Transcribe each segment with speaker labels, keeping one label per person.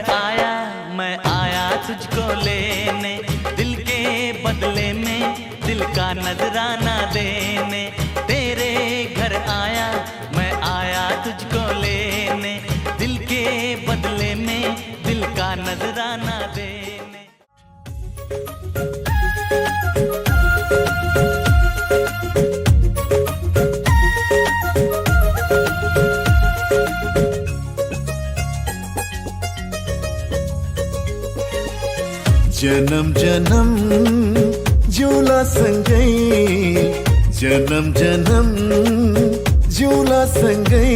Speaker 1: आया, मैं आया तुझको लेने, दिल के बदले में दिल का नजराना देने। तेरे घर आया, मैं आया तुझको लेने, दिल के बदले में दिल का नजराना देने।
Speaker 2: जन्म जन्म जिउला सँगै, जन्म जन्म जिउला सँगै,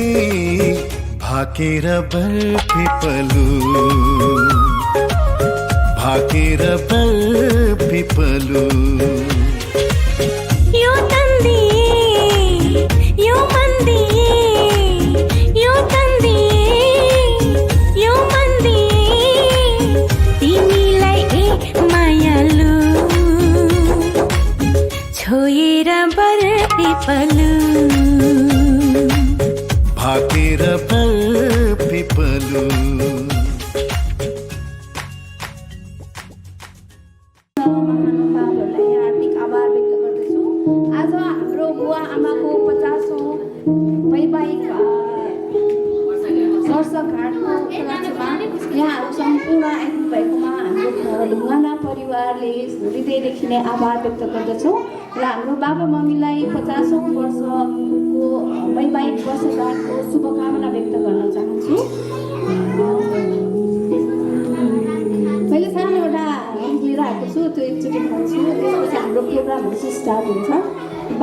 Speaker 2: भाकेर बरफिपलु, भाकेर बरफिपलु।
Speaker 3: यो तन्दी यो मन्दी, यो तन्दी यो मन्दी, तिमीलाई ए मायालु, छोएर बरफिपलु,
Speaker 2: भाकेर बरफिपलु।
Speaker 4: हृदयदेखि नै आभार व्यक्त गर्दछौँ र हाम्रो बाबा मम्मीलाई 50औं वर्षको वैवाहिक वर्षगाँठको शुभकामना व्यक्त गर्न चाहन्छु। मैले सानो एउटा गीत लिएर आएको छु, त्यो एकचोटि भन्छु, त्यसपछि हाम्रो प्रोग्रामहरू चाहिँ स्टार्ट हुन्छ।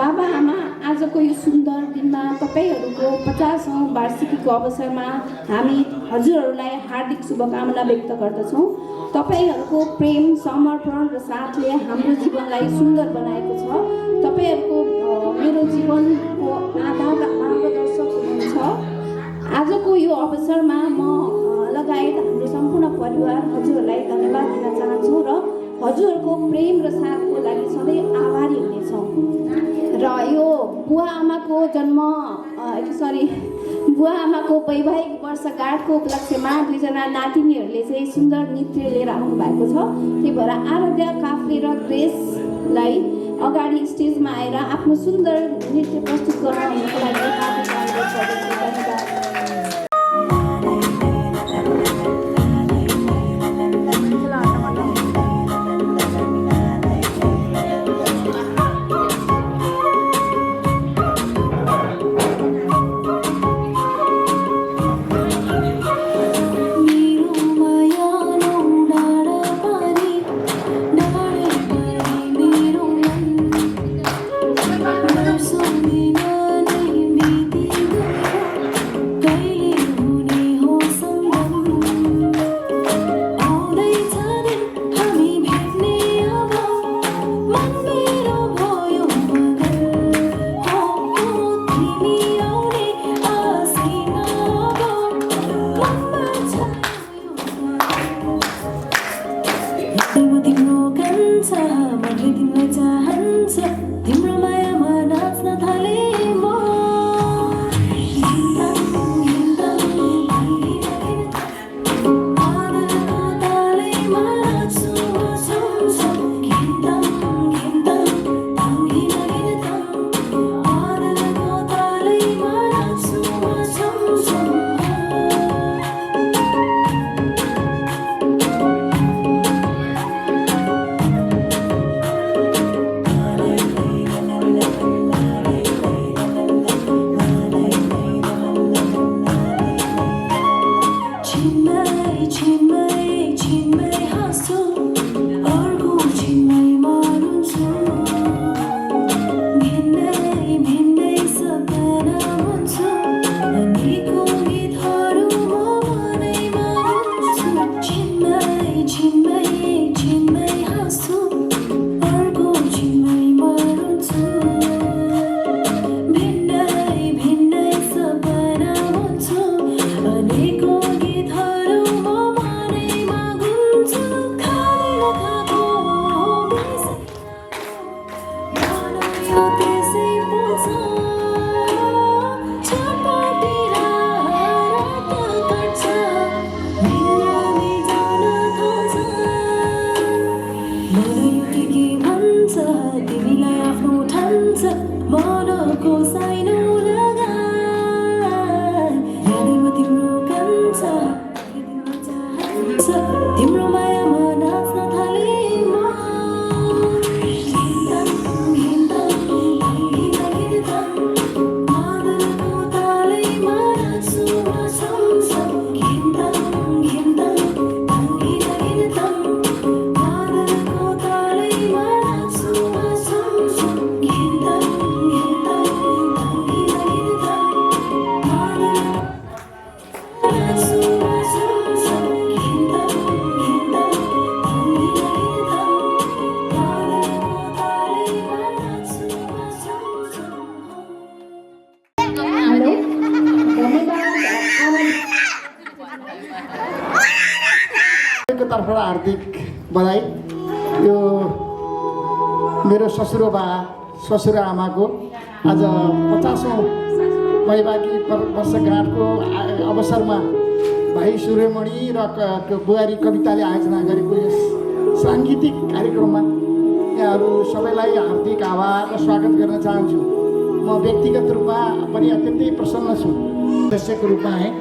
Speaker 4: बाबा आमा, आजको यो सुन्दर दिनमा तपाईँहरूको 50औं वार्षिकीको अवसरमा हामी हजुरहरूलाई हार्दिक शुभकामना व्यक्त गर्दछौँ। तपाईहरूको प्रेम, समर्पण र साथले हाम्रो जीवनलाई सुन्दर बनाएको छ। तपाईहरूको मेरो जीवनको आधार र मार्गदर्शक हुनुहुन्छ। आजको यो अवसरमा म लगायत हाम्रो सम्पूर्ण परिवार हजुरहरूलाई धन्यवाद दिन चाहन्छु र हजुरहरूको प्रेम र साथको लागि सधैँ आभारी हुनेछौँ। र यो बुवा आमाको वैवाहिक वर्षगाँठको उपलक्ष्यमा 2 जना नातिनीहरूले चाहिँ सुन्दर नृत्य लिएर आउनु भएको छ। त्यही भएर आराध्या काफ्ले र ग्रेसलाई अगाडि स्टेजमा आएर आफ्नो सुन्दर नृत्य प्रस्तुत गर्नको लागि हार्दिक अनुरोध गर्दछु। धन्यवाद।
Speaker 5: तपाईँको तर्फबाट हार्दिक बधाई। यो मेरो ससुराबा ससुराआमाको आज 50औं वैवाहिक वर्षगाँठको अवसरमा भाइ सूर्यमणि र बुहारी कविताले आयोजना गरेको यस साङ्गीतिक कार्यक्रममा यहाँहरू सबैलाई हार्दिक आभार र स्वागत गर्न चाहन्छु। म व्यक्तिगत रूपमा पनि अत्यन्तै प्रसन्न छु। सदस्यको रूपमा आएँ,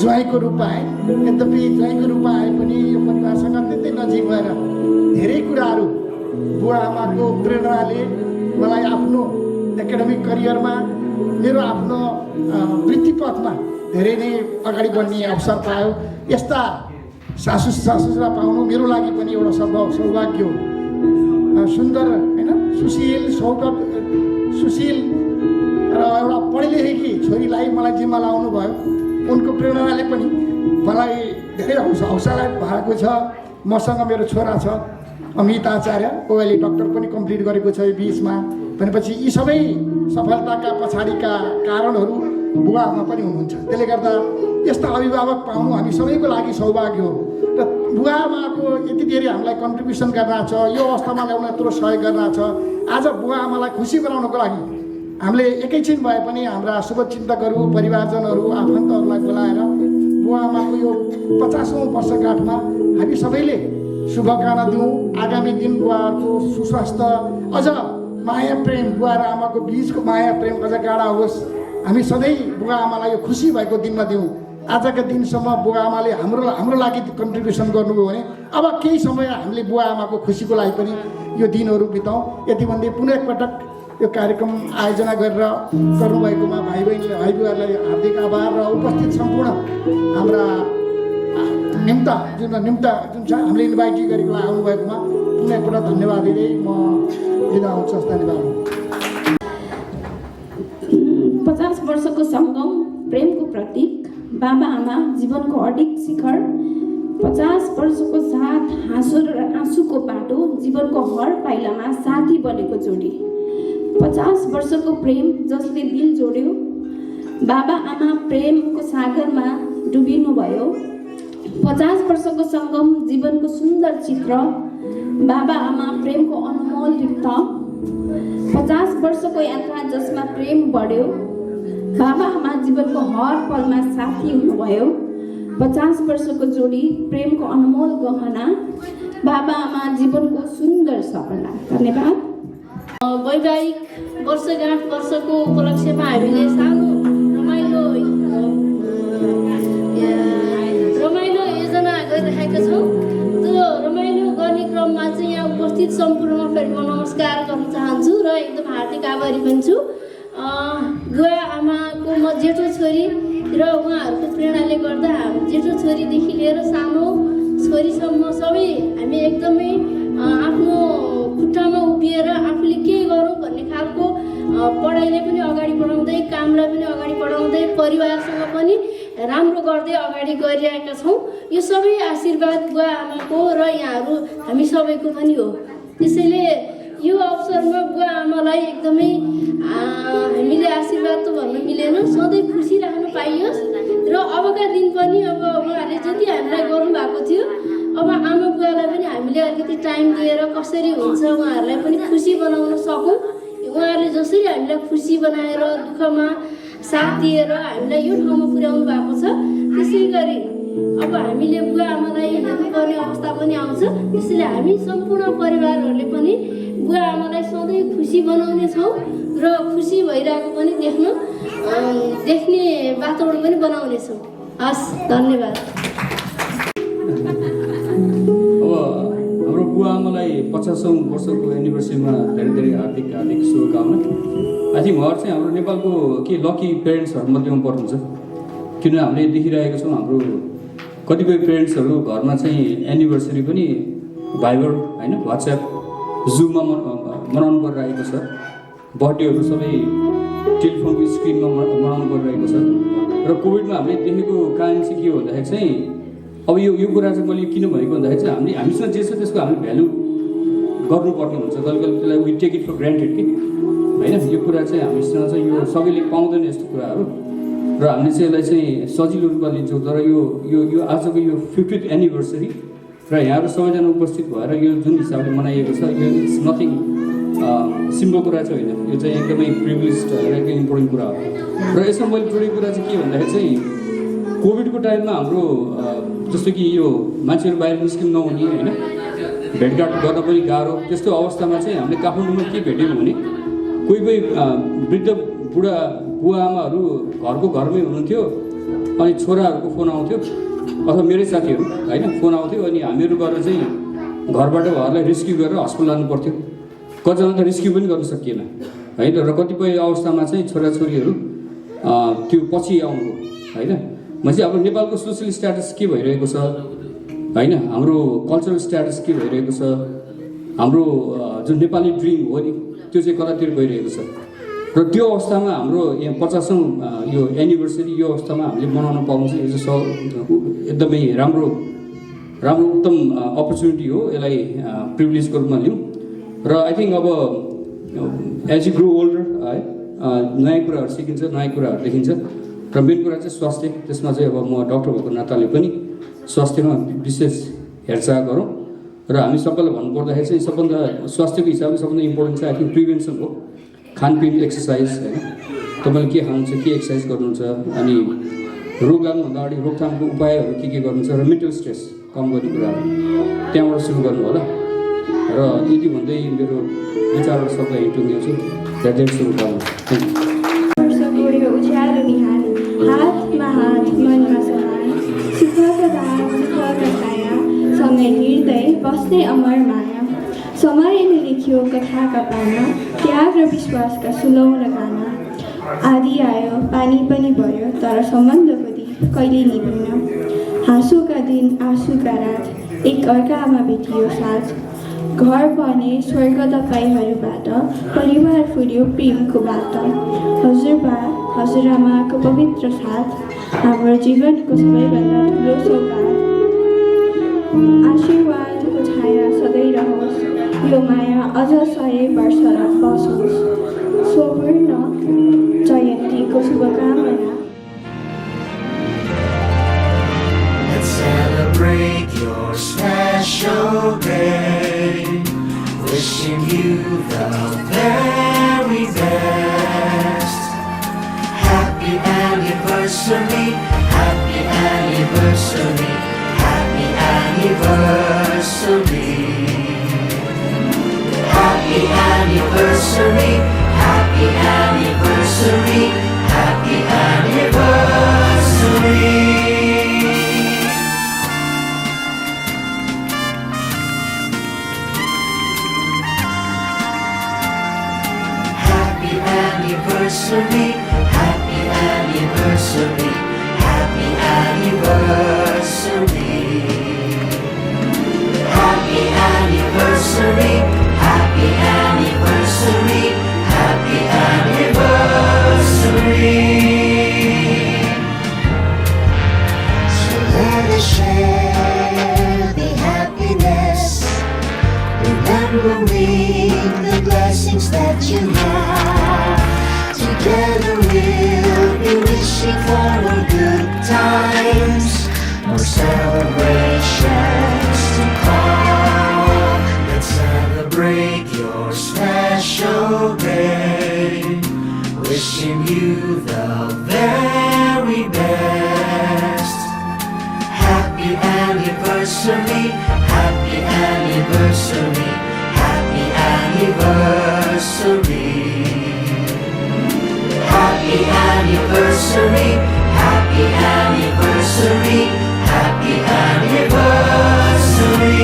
Speaker 5: ज्वाइँको रूपमा आएँ। यद्यपि ज्वाइँको रूपमा आए पनि यो परिवारसँग अत्यन्तै नजिक भएर धेरै कुराहरू बुवा आमाको प्रेरणाले मलाई आफ्नो एकाडेमिक करियरमा मेरो आफ्नो वृत्तिपथमा धेरै नै अगाडि बढ्ने अवसर पायो। यस्ता ससुरा पाउनु मेरो लागि पनि एउटा सौभाग्य हो। सुन्दर होइन, सुशील र एउटा पढे लेखेकी छोरीलाई मलाई जिम्मा लाउनु भयो। उनको प्रेरणाले पनि मलाई धेरै हौसला भएको छ। मसँग मेरो छोरा छ अमित आचार्य, ऊ अहिले डक्टर पनि कम्प्लिट गरेको छ यो बिचमा। भनेपछि यी सबै सफलताका पछाडिका कारणहरू बुवा आमा पनि हुनुहुन्छ। त्यसले गर्दा यस्ता अभिभावक पाउनु हामी सबैको लागि सौभाग्य हो। र बुवा आमाको यति धेरै हामीलाई कन्ट्रिब्युसन गर्न छ, यो अवस्थामा ल्याउन यत्रो सहयोग गर्न छ। आज बुवा आमालाई खुसी बनाउनको लागि हामीले एकैछिन भए पनि हाम्रा शुभचिन्तकहरू, परिवारजनहरू, आफन्तहरूलाई बोलाएर बुवा आमाको यो 50औं वर्षगाँठमा हामी सबैले शुभकामना दिउँ। आगामी दिन बुवाहरूको सुस्वास्थ्य, अझ माया प्रेम, बुवा र आमाको बिचको माया प्रेम अझ गाढा होस्। हामी सधैँ बुवा आमालाई यो खुसी भएको दिनमा दिउँ। आजका दिनसम्म बुवा आमाले हाम्रो लागि कन्ट्रिब्युसन गर्नुभयो भने अब केही समय हामीले बुवा आमाको खुसीको लागि पनि यो दिनहरू बिताउँ। यति भन्दै पुनः एकपटक यो कार्यक्रम आयोजना गरेर गर्नुभएकोमा भाइ बुवाहरूलाई हार्दिक आभार र उपस्थित सम्पूर्ण हाम्रा निम्ता जुन छ हामीले इन्भाइट गरेको आउनुभएकोमा पुनः एकपल्ट धन्यवाद दिँदै म बिदा हुन्छु। धन्यवाद।
Speaker 4: 50 वर्षको सङ्गम प्रेमको प्रतीक, बाबा आमा जीवनको अडिग शिखर। 50 वर्षको साथ हाँसो र आँसुको बाटो, जीवनको हर पाइलामा साथी बनेको जोडी। 50 वर्षको प्रेम जसले दिल जोड्यो, बाबा आमा प्रेमको सागरमा डुबिनुभयो। 50 वर्षको सङ्गम जीवनको सुन्दर चित्र, बाबा आमा प्रेमको अनमोल रिक्त। 50 वर्षको यात्रा जसमा प्रेम बढ्यो, बाबा आमा जीवनको हर पलमा साथी हुनुभयो। 50 वर्षको जोडी प्रेमको अनमोल गहना, बाबा आमा जीवनको सुन्दर सपना। धन्यवाद।
Speaker 6: वैवाहिक वर्षगाँठ वर्षको उपलक्ष्यमा हामीले सानो रमाइलो योजना गरिरहेका छौँ। त्यो रमाइलो गर्ने क्रममा चाहिँ यहाँ उपस्थित सम्पूर्णमा फेरि म नमस्कार गर्न चाहन्छु र एकदम हार्दिक आभारी पनि छु। बुवा आमाको म जेठो छोरी र उहाँहरूको प्रेरणाले गर्दा जेठो छोरीदेखि लिएर सानो छोरीसम्म सबै हामी एकदमै आफ्नो खुट्टामा उभिएर आफूले के गरौँ भन्ने खालको पढाइले पनि अगाडि बढाउँदै, कामलाई पनि अगाडि बढाउँदै, परिवारसँग पनि राम्रो गर्दै अगाडि गइरहेका छौँ। यो सबै आशीर्वाद बुवा आमाको र यहाँहरू हामी सबैको पनि हो। त्यसैले यो अवसरमा बुवा आमालाई एकदमै हामीले आशीर्वाद त भन्न मिलेन, सधैँ खुसी राख्नु पाइयोस् र अबका दिन पनि अब उहाँहरूले जति हामीलाई गर्नुभएको थियो, अब आमा बुवालाई पनि हामीले अलिकति टाइम दिएर कसरी हुन्छ उहाँहरूलाई पनि खुसी बनाउन सकौँ। उहाँहरूले जसरी हामीलाई खुसी बनाएर दुःखमा साथ दिएर हामीलाई यो ठाउँमा पुर्याउनु भएको छ, त्यसै गरी अब हामीले बुवा आमालाई हेर्नुपर्ने अवस्था पनि आउँछ। त्यसैले हामी सम्पूर्ण परिवारहरूले पनि बुवा आमालाई सधैँ खुसी बनाउने छौँ र खुसी भइरहेको पनि देख्ने वातावरण पनि बनाउनेछौँ। हस्, धन्यवाद।
Speaker 7: हाम्रो बुवा आमालाई 50औं वर्षको एनिभर्सरीमा धेरै धेरै हार्दिक शुभकामना। आई थिङ्क उहाँहरू चाहिँ हाम्रो नेपालको के लकी पेरेन्ट्सहरू मध्येमा पर्नुहुन्छ। किन हामीले देखिरहेको छौँ हाम्रो कतिपय पेरेन्ट्सहरू घरमा चाहिँ एनिभर्सरी पनि भाइबर होइन, वाट्सएप, जुममा मनाउनु परिरहेको छ। बर्थडेहरू सबै टेलिफोनको स्क्रिनमा मनाउनु परिरहेको छ। र कोभिडमा हामीले देखेको कारण चाहिँ के हो भन्दाखेरि चाहिँ अब यो कुरा चाहिँ मैले किन भनेको भन्दाखेरि चाहिँ हामीसँग जे छ त्यसको हामीले भ्यालु गर्नुपर्ने हुन्छ। कहिले कहिले त्यसलाई we take it for granted कि होइन। यो कुरा चाहिँ हामीसँग चाहिँ यो सबैले पाउँदैन यस्तो कुराहरू, र हामीले चाहिँ यसलाई चाहिँ सजिलो रूपमा लिन्छौँ। तर यो आजको यो 50th एनिभर्सरी र यहाँहरू सबैजना उपस्थित भएर यो जुन हिसाबले मनाइएको छ यो इट्स नथिङ सिम्पल कुरा चाहिँ होइन, यो चाहिँ एकदमै प्रिभिलेज र एकदमै इम्पोर्टेन्ट कुरा हो। र यसमा मैले जोडेको कुरा चाहिँ के भन्दाखेरि चाहिँ कोभिडको टाइममा हाम्रो जस्तो कि यो मान्छेहरू बाहिर निस्किनु नहुने होइन, भेटघाट गर्न पनि गाह्रो, त्यस्तो अवस्थामा चाहिँ हामीले काठमाडौँमा के भेट्यौँ भने कोही वृद्ध बुढा बुवा आमाहरू घरमै हुनुहुन्थ्यो, अनि छोराहरूको फोन आउँथ्यो अथवा मेरै साथीहरू होइन फोन आउँथ्यो, अनि हामीहरू गएर चाहिँ घरबाट उहाँहरूलाई रेस्क्यु गरेर हस्पिटल लानु पर्थ्यो। कतिजना त रेस्क्यु पनि गर्न सकिएन होइन, र कतिपय अवस्थामा चाहिँ छोराछोरीहरू त्यो पछि आउनु होइन। मैले चाहिँ हाम्रो नेपालको सोसियल स्ट्याटस के भइरहेको छ होइन, हाम्रो कल्चरल स्ट्याटस के भइरहेको छ, हाम्रो जुन नेपाली ड्रिम हो नि त्यो चाहिँ कतातिर गइरहेको छ। र त्यो अवस्थामा हाम्रो यहाँ 50औं यो एनिभर्सरी यो अवस्थामा हामीले मनाउन पाउनु चाहिँ यो चाहिँ एकदमै राम्रो उत्तम अपर्च्युनिटी हो, यसलाई प्रिभिलेजको रूपमा लिउँ। र आई थिङ्क अब एज यु ग्रो ओल्डर है नयाँ कुराहरू सिकिन्छ, नयाँ कुराहरू देखिन्छ, र मेन कुरा चाहिँ स्वास्थ्य। त्यसमा चाहिँ अब म डक्टर भएको नाताले पनि स्वास्थ्यमा विशेष हेरचाह गरौँ। र हामी सबैलाई भन्नुपर्दाखेरि चाहिँ सबभन्दा स्वास्थ्यको हिसाबले सबभन्दा इम्पोर्टेन्ट चाहिँ आई थिङ्क प्रिभेन्सन हो। खानपिन, एक्सर्साइज होइन, तपाईँले के खानुहुन्छ, के एक्सर्साइज गर्नुहुन्छ, अनि रोग लाग्नुभन्दा अगाडि रोकथामको उपायहरू के गर्नुहुन्छ, र मेन्टल स्ट्रेस कम गर्ने कुराहरू त्यहाँबाट सुरु गर्नु होला। र यति भन्दै मेरो विचारहरू सबलाई टुङ्ग्याउँछु। धेरै सुरु गर्नु।
Speaker 8: उज्यालो निहाल, हातमा हात मनमा समान, सुखका धार सुखका छाया, सँगै हृदय बस्ने अमर माया। समयले लेख्यो कथाका पाना, त्याग र विश्वासका सुनौला गाना। आधी आयो पानी पनि भयो, तर सम्बन्धको दीप कहिले निभेन। हाँसोका दिन आँसुका रात, एक अर्कामा भेटियो साथ। घर बने स्वर्ग तपाईँहरूबाट, परिवार फुल्यो प्रेमको बाटो। हजुरबा हजुरआमाको पवित्र साथ, हाम्रो जीवनको सबैभन्दा ठुलो सौगात। आशीर्वादको छाया सधैँ रहोस्, यो माया अझ 100 वर्ष बसोस्। स्वर्ण जयन्तीको शुभकामना।
Speaker 9: Let's celebrate your special day, wishing you the very best. Happy anniversary, happy anniversary, happy anniversary. Happy anniversary, happy anniversary, happy anniversary. Happy anniversary, happy anniversary, happy anniversary. Happy anniversary, happy anniversary, happy anniversary. So let us share the happiness, remembering the blessings that you have. Together we'll be wishing for more good times, more celebrations to come. Let's celebrate your special day, wishing you the very best. Happy anniversary, happy anniversary, happy anniversary. Happy anniversary, happy anniversary, happy anniversary.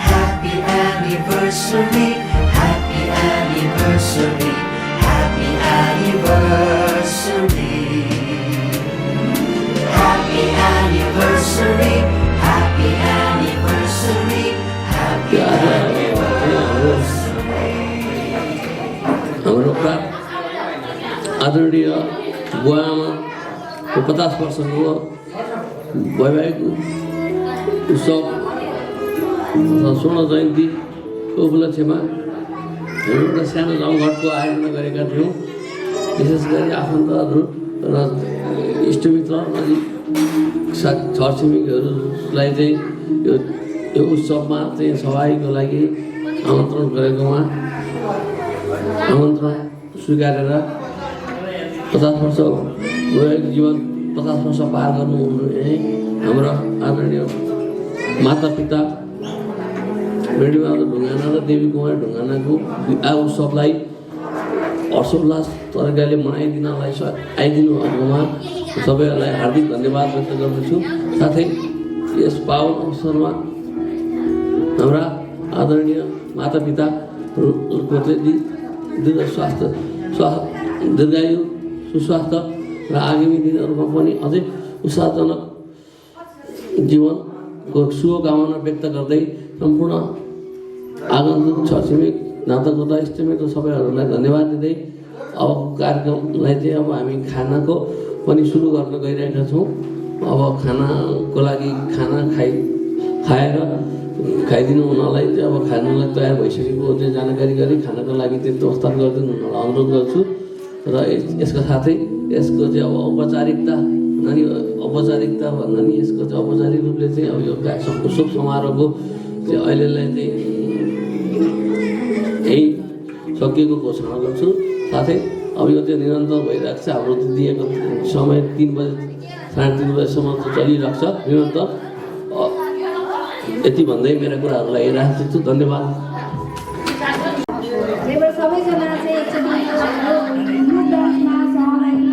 Speaker 9: Happy anniversary, happy anniversary, happy anniversary. Happy anniversary, happy anniversary, happy anniversary.
Speaker 10: हाम्रो प्राप्त आदरणीय बुवा आमाको 50 वर्षको वैवाहिक उत्सव स्वर्ण जयन्तीको उपलक्ष्यमा एउटा सानो जमघटको आयोजना गरेका थियौँ। विशेष गरी आफन्तहरू र इष्टमित्र नजिक छरछिमेकीहरूलाई चाहिँ यो उत्सवमा चाहिँ सहभागीको लागि आमन्त्रण गरेकोमा आमन्त्रण स्वीकारेर 50 वर्ष वैवाहिक जीवन 50 वर्ष पार गर्नु हाम्रो आदरणीय माता पिता बेडीबहादुर ढुङ्गाना र देवी कुमारी ढुङ्गानाको विवाह उत्सवलाई हर्षोल्लास तरिकाले मनाइदिनलाई आइदिनु भएकोमा सबैहरूलाई हार्दिक धन्यवाद व्यक्त गर्दछु। साथै यस पावन अवसरमा हाम्रा आदरणीय माता पिताहरूको चाहिँ दीर्घायु सुस्वास्थ्य र आगामी दिनहरूमा पनि अझै उत्साहजनक जीवनको शुभकामना व्यक्त गर्दै सम्पूर्ण आगन्तुक छरछिमेक नातागोता इष्टमित्र सबैहरूलाई धन्यवाद दिँदै अब कार्यक्रमलाई चाहिँ अब हामी खानाको पनि सुरु गर्न गइरहेका छौँ। अब खानाको लागि खाना खाएर खाइदिनु हुनलाई चाहिँ अब खानुलाई तयार भइसकेको चाहिँ जानकारी गरी खानाको लागि चाहिँ व्यवस्था गरिदिनु हुनलाई अनुरोध गर्छु। र यसका साथै यसको चाहिँ अब औपचारिकता भन्दा नि यसको चाहिँ औपचारिक रूपले चाहिँ अब यो शुभ समारोहको चाहिँ अहिलेलाई चाहिँ यही सकिएको घोषणा गर्छु। साथै अब यो चाहिँ निरन्तर भइरहेको छ। हाम्रो दिएको समय 3 बजे 3:30 बजेसम्म चलिरहेको छ निरन्तर। यति भन्दै मेरा कुराहरूलाई राख्छु। धन्यवाद।
Speaker 8: सबैजना चाहिँ एकचोटि ग्रुप डान्समा सहभागी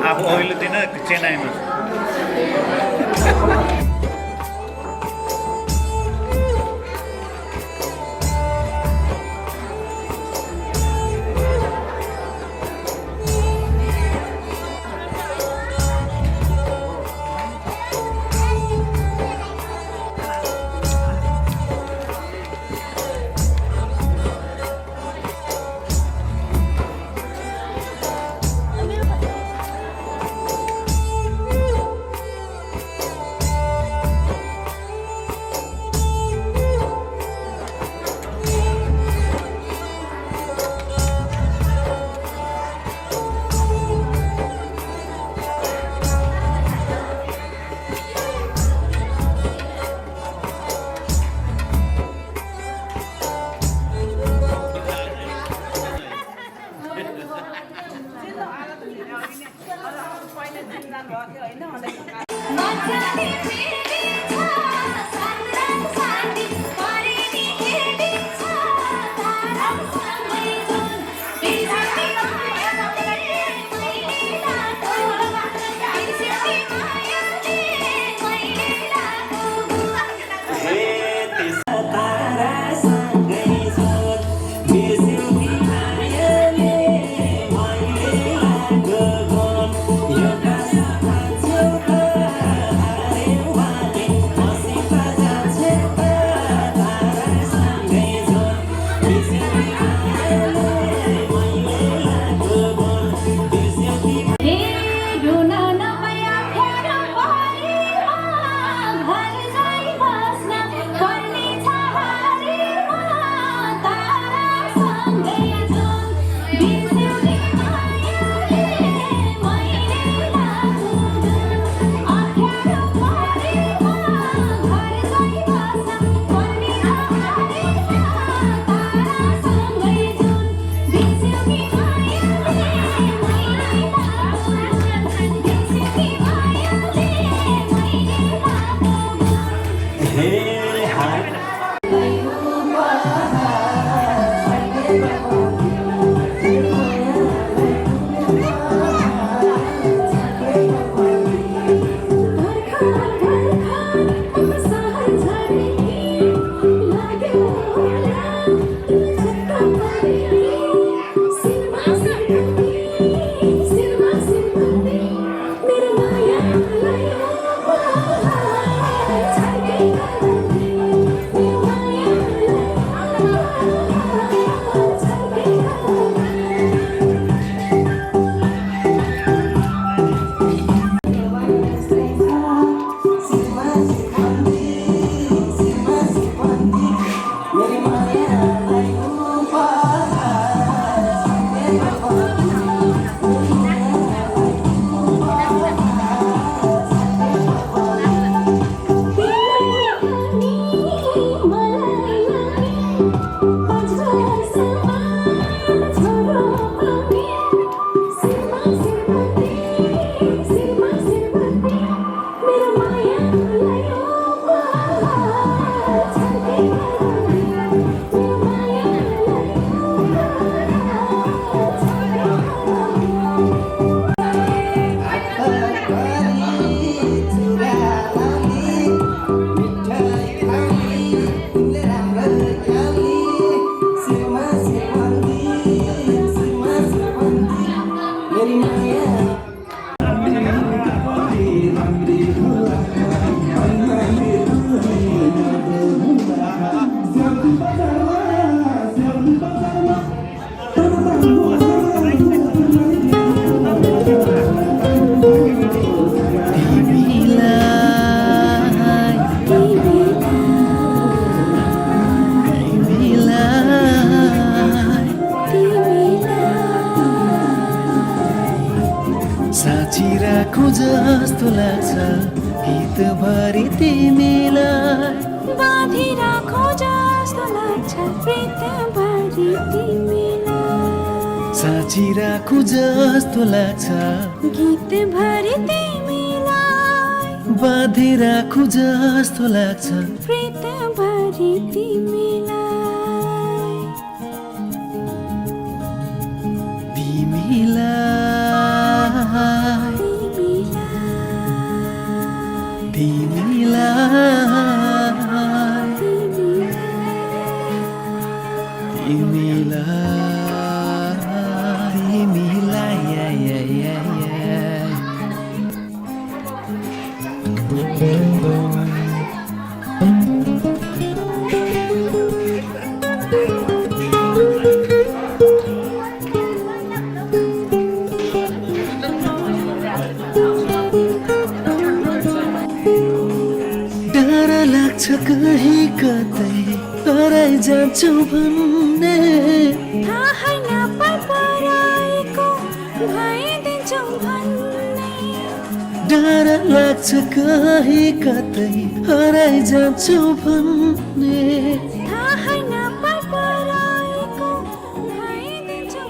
Speaker 11: आफू अघिल्लो दिन चेन्नाईमा
Speaker 2: साँचिरहेको जस्तो लाग्छ गीतभरि तिमीलाई
Speaker 3: बाँधिराखो जस्तो लाग्छ प्रीतभरि तिमीलाई
Speaker 2: साँचिरहेको जस्तो लाग्छ
Speaker 3: गीतभरि तिमीलाई
Speaker 2: बाँधिरहेको जस्तो लाग्छ
Speaker 3: प्रीतभरि तिमीलाई
Speaker 2: डर लाग्छ कहीँ कतै हराइ जान्छु भन्ने
Speaker 3: थाहै नपराएको भइदिन्छु भन्ने
Speaker 2: डर लाग्छ कहीँ कतै हराइ जान्छु भन्ने
Speaker 3: थाहै नपराएको भइदिन्छु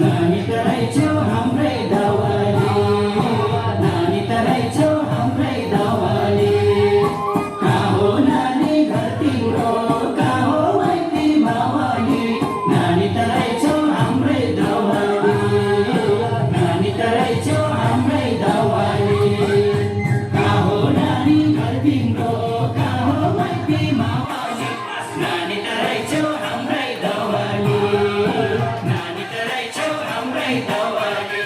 Speaker 2: नानी तराई छेउ हाम्रै दावाली नानी तराई छेउ हाम्रै दावाली कहाँ हो नानी घर तिम्रो कहाँ हो माइती मावाली नानी तराई छेउ हाम्रै दावाली नानी तराई छेउ हाम्रै दावाली कहाँ हो नानी घर तिम्रो कहाँ हो माइती मावाली नानी तराई छेउ हाम्रै दावाली नानी तराई छेउ हाम्रै दावाली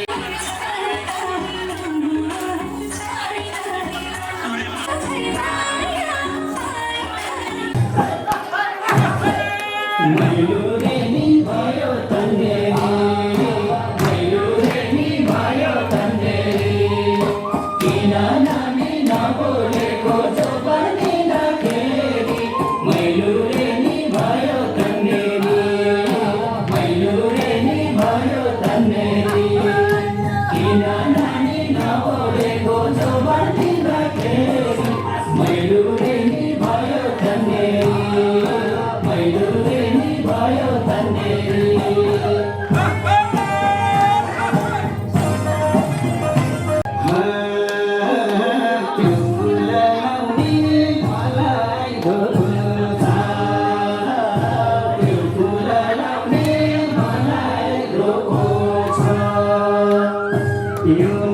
Speaker 2: मयूरेनी भयो तन्नेरी मयूरेनी भयो तन्नेरी किन नानी नबोलेको जोबानी नखेरी मयूरेनी भयो तन्नेरी मयूरेनी भयो तन्नेरी किन नानी नबोलेको जोबानी नखेरी मयूरेनी भयो तन्नेरी मयूरेनी भयो तन्नेरी त्यो फुल लाउने मलाई धोको छ त्यो फुल लाउने मलाई धोको छ यो